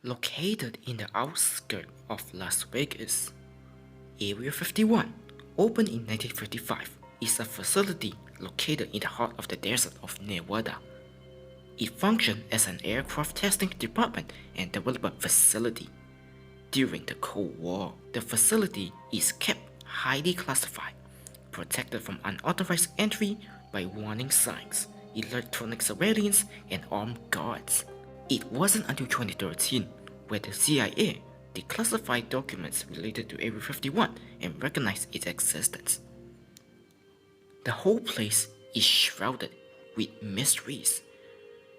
Located in the outskirts of Las Vegas, Area 51, opened in 1955, is a facility located in the heart of the desert of Nevada. It functioned as an aircraft testing department and development facility. During the Cold War, the facility is kept highly classified, protected from unauthorized entry by warning signs, electronic surveillance, and armed guards. It wasn't until 2013 where the CIA declassified documents related to Area 51 and recognized its existence. The whole place is shrouded with mysteries.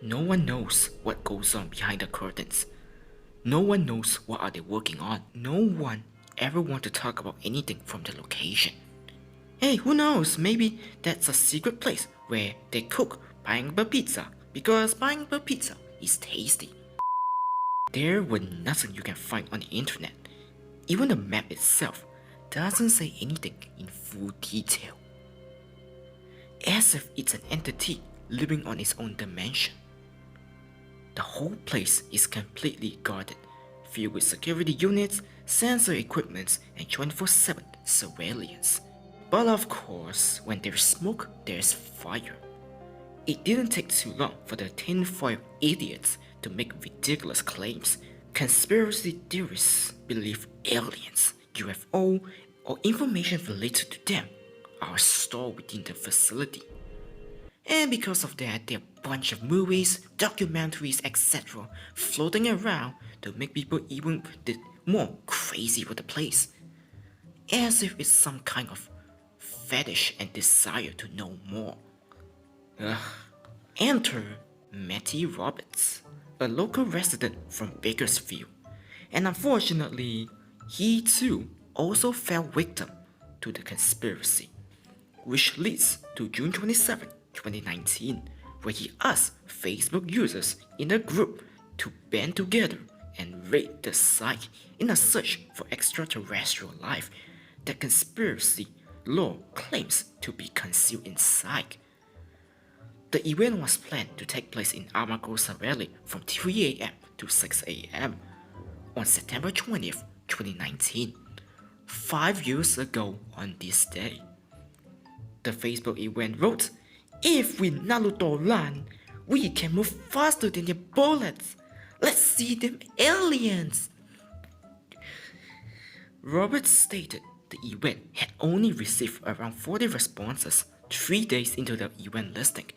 No one knows what goes on behind the curtains. No one knows what are they working on. No one ever wants to talk about anything from the location. Hey, who knows, maybe that's a secret place where they cook pineapple pizza because pineapple pizza is tasty. There was nothing you can find on the internet. Even the map itself doesn't say anything in full detail. As if it's an entity living on its own dimension. The whole place is completely guarded, filled with security units, sensor equipment, and 24/7 surveillance. But of course, when there's smoke, there's fire. It didn't take too long for the tinfoil idiots to make ridiculous claims. Conspiracy theorists believe aliens, UFO, or information related to them are stored within the facility. And because of that, there are a bunch of movies, documentaries, etc. floating around to make people even more crazy with the place. As if it's some kind of fetish and desire to know more. Enter Matty Roberts, a local resident from Bakersfield, and unfortunately, he too also fell victim to the conspiracy, which leads to June 27, 2019, where he asked Facebook users in a group to band together and raid the site in a search for extraterrestrial life that conspiracy lore claims to be concealed inside. The event was planned to take place in Amargosa Valley from 3 a.m. to 6 a.m. on September 20th, 2019, 5 years ago on this day. The Facebook event wrote, "If we Naruto run, we can move faster than their bullets. Let's see them aliens." Roberts stated the event had only received around 40 responses 3 days into the event listing,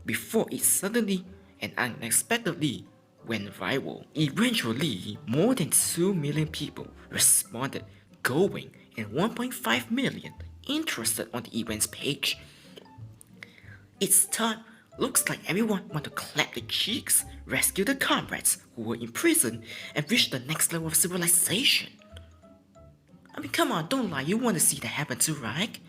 before it suddenly and unexpectedly went viral. Eventually, more than 2 million people responded, going, and 1.5 million interested on the event's page. It's time. Looks like everyone want to clap their cheeks, rescue the comrades who were in prison, and reach the next level of civilization. I mean, come on, don't lie, you want to see that happen too, right?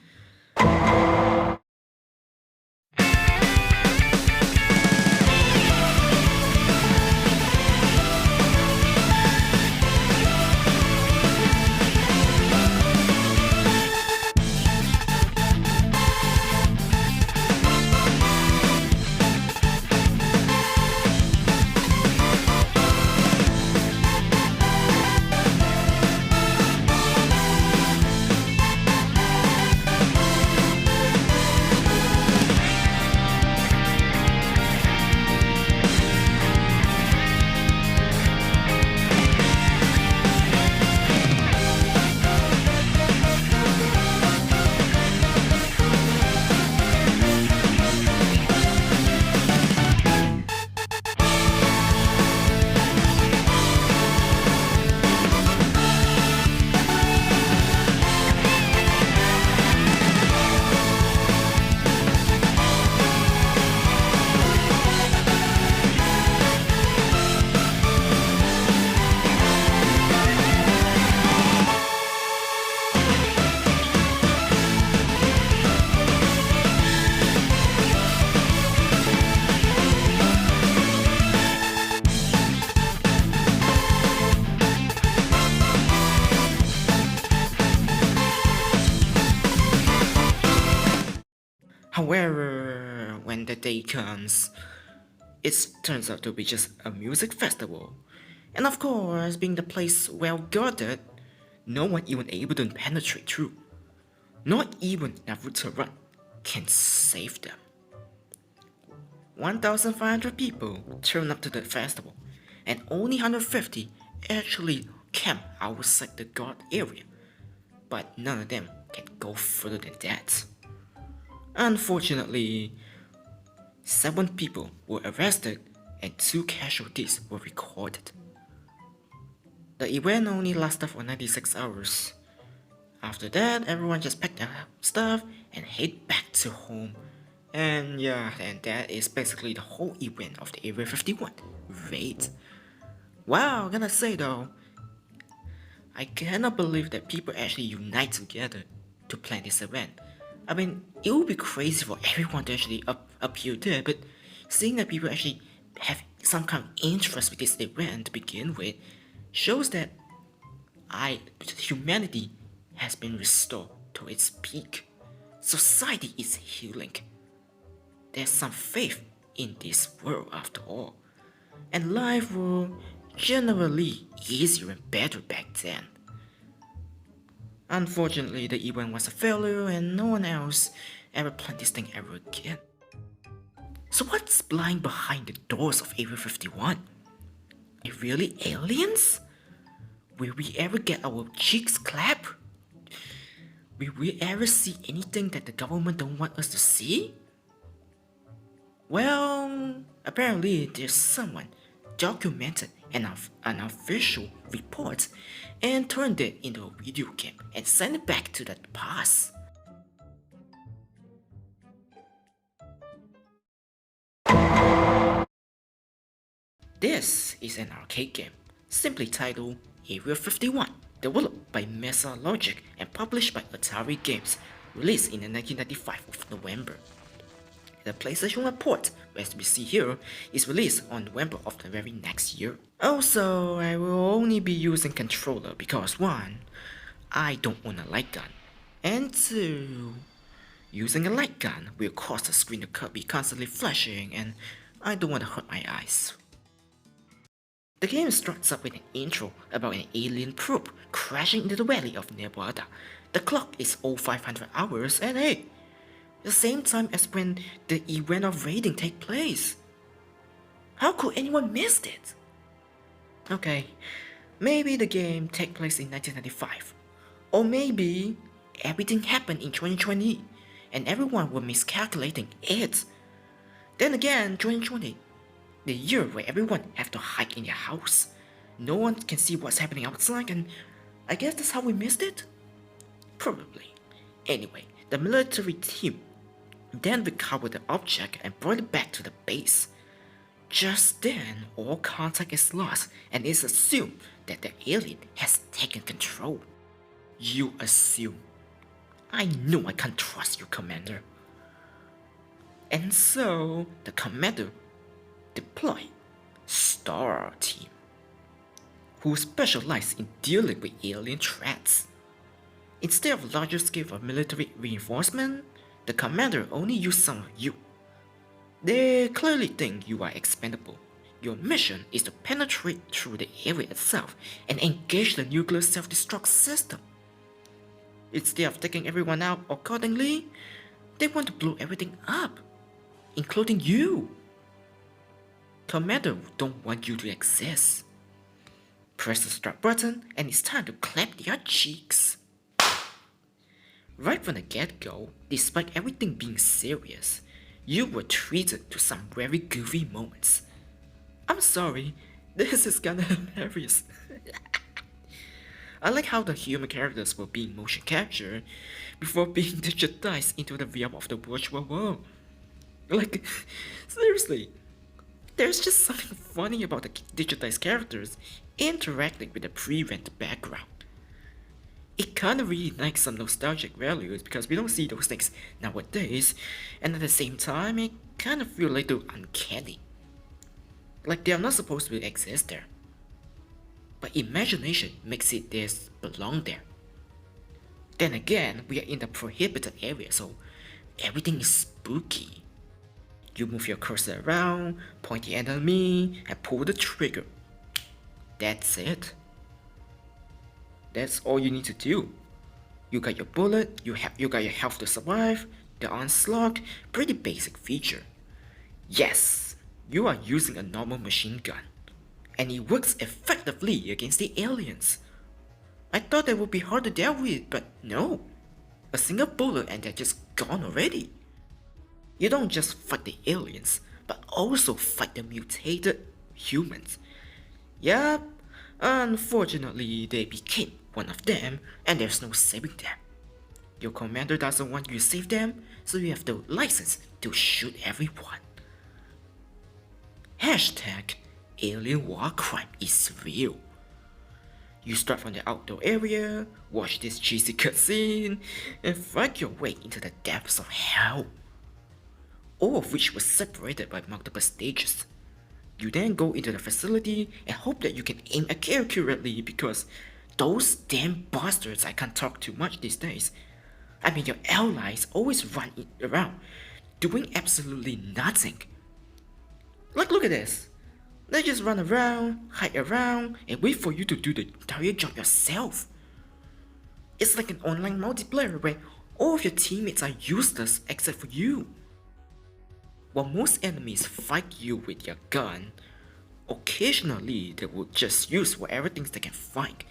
However, when the day comes, it turns out to be just a music festival, And of course, being the place well guarded, no one even able to penetrate through. Not even Naruto Run can save them. 1,500 people turn up to the festival, and only 150 actually camp outside the guard area, but none of them can go further than that. Unfortunately, 7 people were arrested and 2 casualties were recorded. The event only lasted for 96 hours. After that, everyone just packed their stuff and head back to home. And yeah, and that is basically the whole event of the Area 51 raid. Wow, gotta say though, I cannot believe that people actually unite together to plan this event. I mean, it would be crazy for everyone to actually appear there, but seeing that people actually have some kind of interest with this event to begin with shows that humanity has been restored to its peak. Society is healing. There's some faith in this world after all. And life was generally easier and better back then. Unfortunately, the event was a failure and no one else ever planned this thing ever again. So what's lying behind the doors of Area 51? Are really aliens? Will we ever get our cheeks clapped? Will we ever see anything that the government don't want us to see? Well, apparently there's someone documented an official report and turned it into a video game and sent it back to the past. This is an arcade game, simply titled Area 51, developed by Mesa Logic and published by Atari Games, released in the 1995 of November. The PlayStation port, as we see here, is released on November of the very next year. Also, I will only be using controller because 1. I don't own a light gun, and 2. Using a light gun will cause the screen to be constantly flashing and I don't want to hurt my eyes. The game starts up with an intro about an alien probe crashing into the valley of Nevada. The clock is 0500 hours and hey, the same time as when the event of raiding take place. How could anyone miss it? Okay, maybe the game take place in 1995. Or maybe everything happened in 2020 and everyone was miscalculating it. Then again, 2020, the year where everyone have to hide in their house. No one can see what's happening outside and I guess that's how we missed it? Probably. Anyway, the military team then recovered the object and brought it back to the base. Just then, all contact is lost and it's assumed that the alien has taken control. You assume. I know I can't trust you, Commander. And so, the Commander deployed Star Team, who specialize in dealing with alien threats. Instead of larger scale of military reinforcement, the commander only used some of you. They clearly think you are expendable. Your mission is to penetrate through the area itself and engage the nuclear self-destruct system. Instead of taking everyone out accordingly, they want to blow everything up, including you. Commander don't want you to exist. Press the start button and it's time to clap their cheeks. Right from the get-go, despite everything being serious, you were treated to some very goofy moments. I'm sorry, this is kinda hilarious. I like how the human characters were being motion captured before being digitized into the realm of the virtual world. Like, seriously, there's just something funny about the digitized characters interacting with the pre-rendered background. It kinda reignites some nostalgic values because we don't see those things nowadays, and at the same time, it kinda feels a little uncanny. Like they are not supposed to exist there. But imagination makes it belong there. Then again, we are in the prohibited area, so everything is spooky. You move your cursor around, point the enemy, and pull the trigger. That's it. That's all you need to do. You got your bullet, you got your health to survive, the onslaught, pretty basic feature. Yes, you are using a normal machine gun, and it works effectively against the aliens. I thought that would be hard to deal with, but no. A single bullet and they're just gone already. You don't just fight the aliens, but also fight the mutated humans. Yup, unfortunately they became one of them and there's no saving them. Your commander doesn't want you to save them, so you have the license to shoot everyone. Hashtag alien war crime is real. You start from the outdoor area, watch this cheesy cutscene, and fight your way into the depths of hell. All of which was separated by multiple stages. You then go into the facility and hope that you can aim accurately because those damn bastards I can't talk too much these days. I mean, your allies always run around, doing absolutely nothing. Like, look at this. They just run around, hide around, and wait for you to do the entire job yourself. It's like an online multiplayer where all of your teammates are useless except for you. While most enemies fight you with your gun, occasionally they will just use whatever things they can find.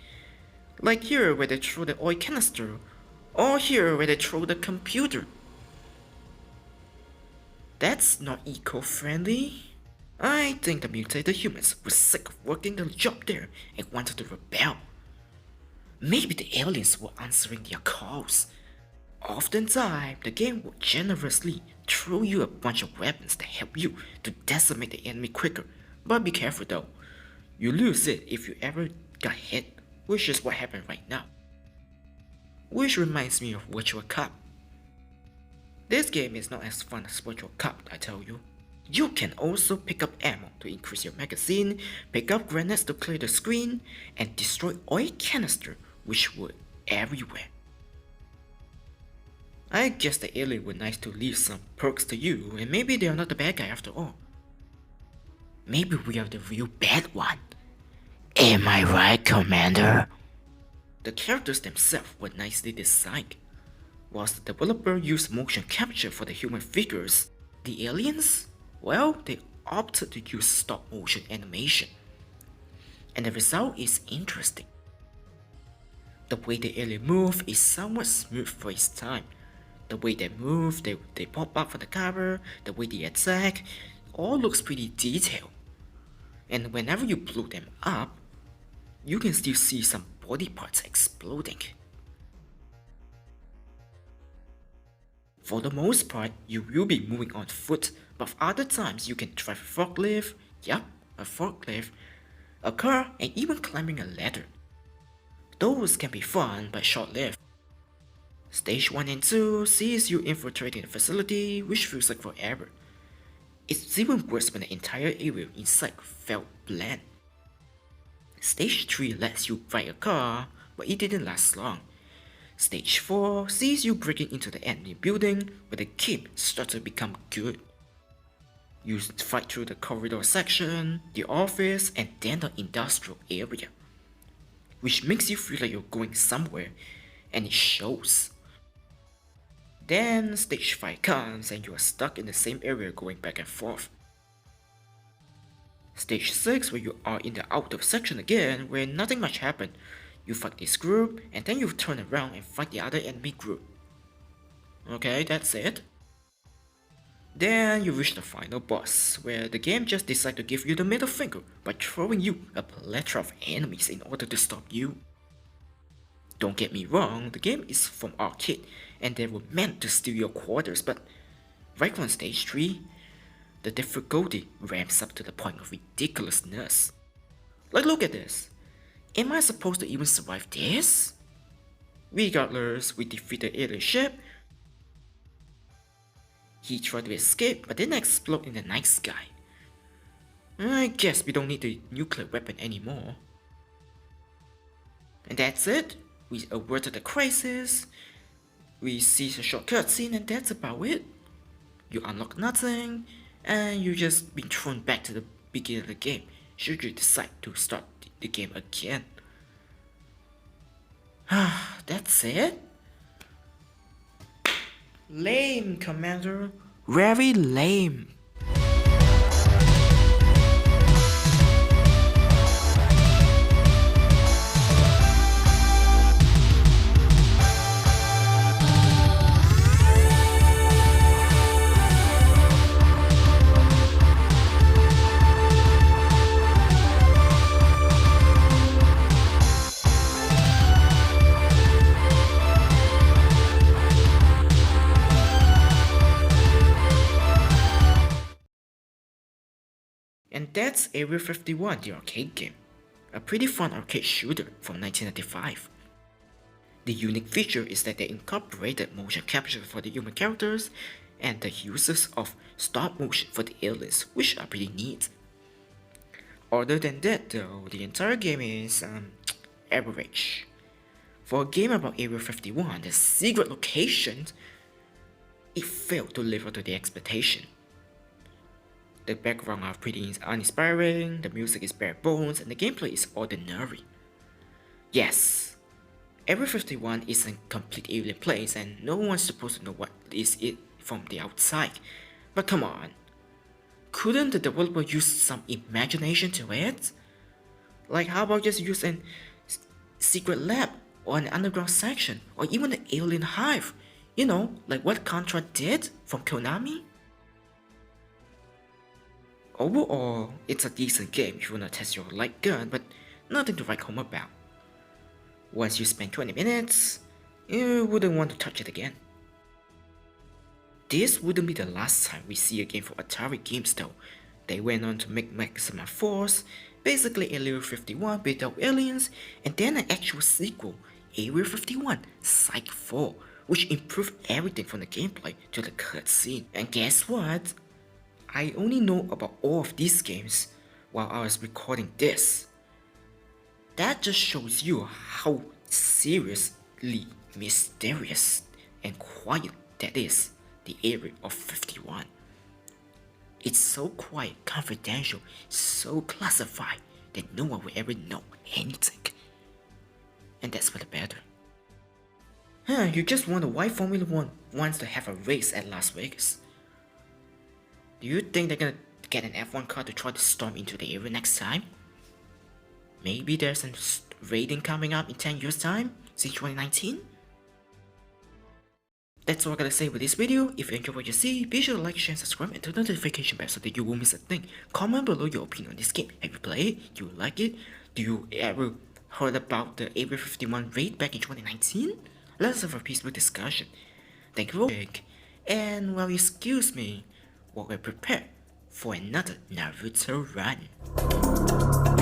Like here where they throw the oil canister, or here where they throw the computer. That's not eco-friendly. I think the mutated humans were sick of working the job there and wanted to rebel. Maybe the aliens were answering their calls. Oftentimes, the game will generously throw you a bunch of weapons to help you to decimate the enemy quicker, but be careful though. You lose it if you ever got hit, which is what happened right now. Which reminds me of Virtual Cop. This game is not as fun as Virtual Cop, I tell you. You can also pick up ammo to increase your magazine, pick up grenades to clear the screen, and destroy oil canister which were everywhere. I guess the alien were nice to leave some perks to you, and maybe they are not the bad guy after all. Maybe we are the real bad one. Am I right, Commander? The characters themselves were nicely designed. Whilst the developer used motion capture for the human figures, the aliens? Well, they opted to use stop motion animation. And the result is interesting. The way the alien move is somewhat smooth for its time. The way they move, they pop up from the cover, the way they attack, all looks pretty detailed. And whenever you blow them up, you can still see some body parts exploding. For the most part, you will be moving on foot, but other times you can drive a forklift, a forklift, a car, and even climbing a ladder. Those can be fun but short-lived. Stage 1 and 2 sees you infiltrating the facility, which feels like forever. It's even worse when the entire area inside felt bland. Stage 3 lets you ride a car, but it didn't last long. Stage 4 sees you breaking into the enemy building, where the game starts to become good. You fight through the corridor section, the office, and then the industrial area, which makes you feel like you're going somewhere, and it shows. Then stage 5 comes and you are stuck in the same area going back and forth. Stage 6 where you are in the outdoor section again where nothing much happened. You fight this group and then you turn around and fight the other enemy group. Okay, that's it. Then you reach the final boss where the game just decides to give you the middle finger by throwing you a plethora of enemies in order to stop you. Don't get me wrong, the game is from arcade and they were meant to steal your quarters, but right from stage 3, the difficulty ramps up to the point of ridiculousness. Like, look at this. Am I supposed to even survive this? Regardless, we defeat the alien ship. He tried to escape but didn't explode in the night sky. I guess we don't need the nuclear weapon anymore. And that's it. We averted the crisis. We see a short cutscene and that's about it. You unlock nothing, and you just been thrown back to the beginning of the game. should you decide to start the game again. That's it? Lame, Commander. Very lame. And that's Area 51, the arcade game. A pretty fun arcade shooter from 1995. The unique feature is that they incorporated motion capture for the human characters and the uses of stop motion for the aliens, which are pretty neat. Other than that though, the entire game is average. For a game about Area 51, the secret locations, it failed to live up to the expectation. The background are pretty uninspiring, the music is bare bones, and the gameplay is ordinary. Yes, Area 51 is a complete alien place and no one's supposed to know what is it from the outside. But come on, couldn't the developer use some imagination to it? Like how about just use a secret lab or an underground section or even an alien hive? You know, like what Contra did from Konami? Overall, it's a decent game if you wanna test your light gun, but nothing to write home about. Once you spend 20 minutes, you wouldn't want to touch it again. This wouldn't be the last time we see a game from Atari Games though. They went on to make Maximum Force, basically Area 51 without aliens, and then an actual sequel, Area 51 Psych 4, which improved everything from the gameplay to the cutscene. And guess what? I only know about all of these games while I was recording this. That just shows you how seriously mysterious and quiet that is, the Area of 51. It's so quiet, confidential, so classified that no one will ever know anything. And that's for the better. You just wonder why Formula 1 wants to have a race at Las Vegas. Do you think they're gonna get an F1 car to try to storm into the area next time? Maybe there's a rating coming up in 10 years time, since 2019? That's all I gotta say with this video. If you enjoy what you see, be sure to like, share, and subscribe, and turn the notification bell so that you won't miss a thing. Comment below your opinion on this game. Have you played it? Do you like it? Do you ever heard about the Area 51 raid back in 2019? Let's have a peaceful discussion. Thank you for watching, and well, excuse me while we're prepared for another Naruto run.